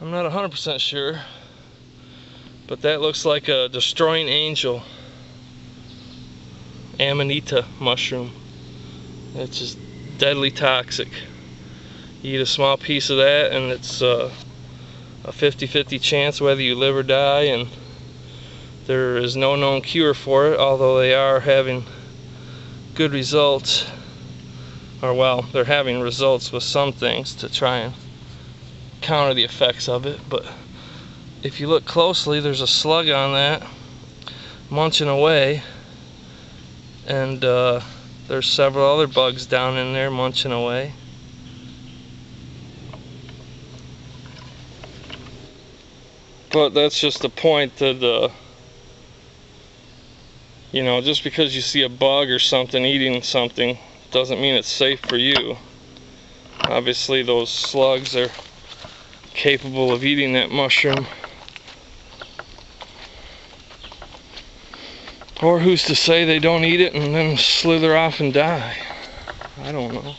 I'm not 100% sure, but that looks like a destroying angel amanita mushroom. It's just deadly toxic. You eat a small piece of that and it's a 50-50 chance whether you live or die, and there is no known cure for it, although they are having good results, or well, they're having results with some things to try and counter the effects of it. But if you look closely, there's a slug on that munching away, and there's several other bugs down in there munching away. But that's just the point that you know, just because you see a bug or something eating something doesn't mean it's safe for you. Obviously those slugs are capable of eating that mushroom. Or who's to say they don't eat it and then slither off and die? I don't know.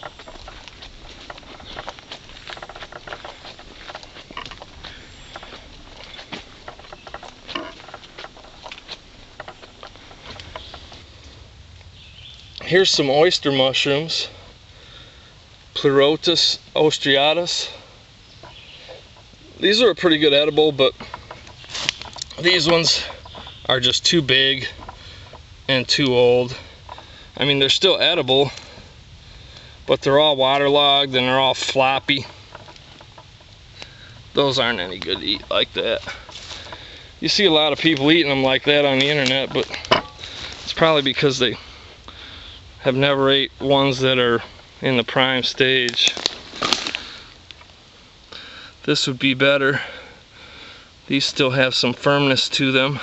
Here's some oyster mushrooms, Pleurotus ostriatus. These are a pretty good edible, but these ones are just too big and too old. I mean, they're still edible, but they're all waterlogged and they're all floppy. Those aren't any good to eat like that. You see a lot of people eating them like that on the internet, but it's probably because they have never ate ones that are in the prime stage. This would be better. These still have some firmness to them.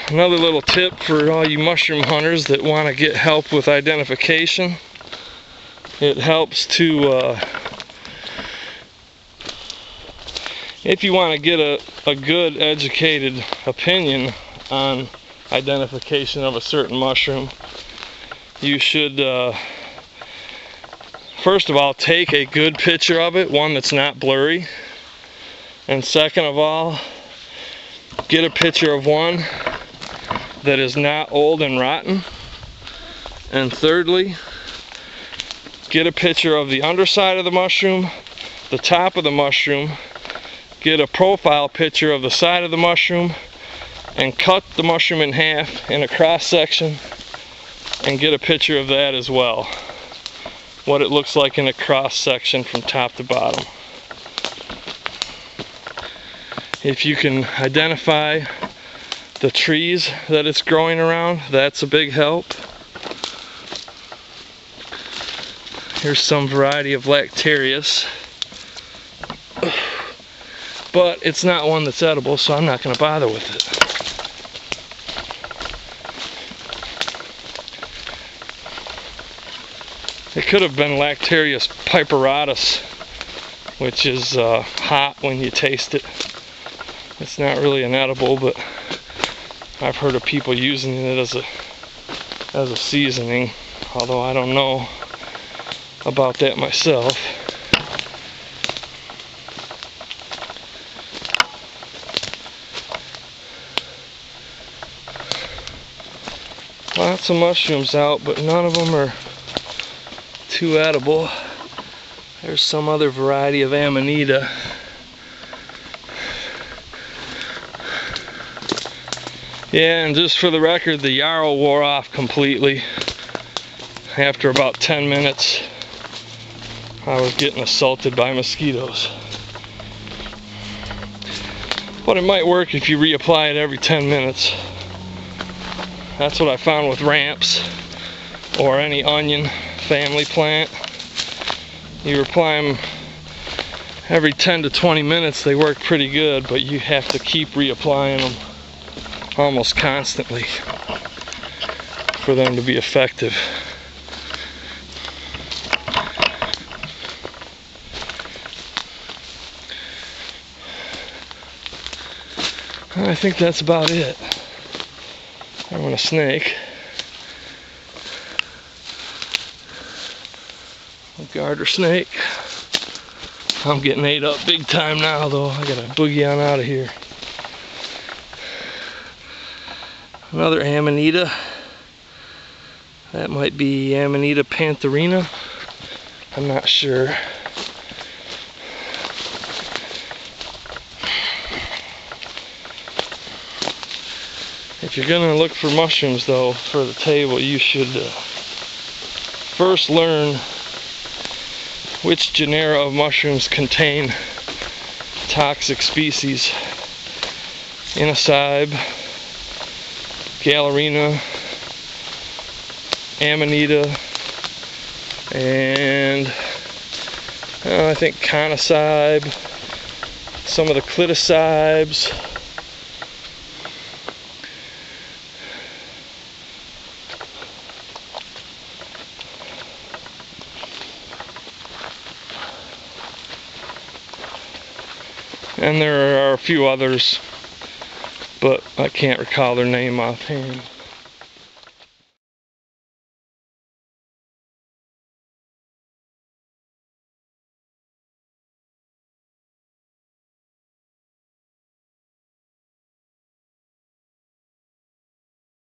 Another little tip for all you mushroom hunters that want to get help with identification. It helps to if you want to get a good educated opinion on identification of a certain mushroom, you should first of all take a good picture of it, one that's not blurry, and second of all, get a picture of one that is not old and rotten, and thirdly, get a picture of the underside of the mushroom, the top of the mushroom, get a profile picture of the side of the mushroom, and cut the mushroom in half in a cross section and get a picture of that as well, what it looks like in a cross section from top to bottom. If you can identify the trees that it's growing around, that's a big help. Here's some variety of Lactarius, but it's not one that's edible, so I'm not going to bother with it. It could have been Lactarius piperatus, which is hot when you taste it. It's not really an edible, but I've heard of people using it as a seasoning, although I don't know about that myself. Lots of mushrooms out, but none of them are too edible. There's some other variety of amanita. Yeah, and just for the record, the yarrow wore off completely. After about 10 minutes, I was getting assaulted by mosquitoes. But it might work if you reapply it every 10 minutes. That's what I found with ramps or any onion family plant. You apply them every 10 to 20 minutes, they work pretty good, but you have to keep reapplying them almost constantly for them to be effective. I think that's about it. I want a snake. Garter snake. I'm getting ate up big time now though. I gotta boogie on out of here. Another Amanita. That might be Amanita pantherina. I'm not sure. If you're gonna look for mushrooms though for the table, you should first learn which genera of mushrooms contain toxic species. Inocybe, Galerina, Amanita, and I think Conocybe, some of the Clitocybes. And there are a few others, but I can't recall their name offhand.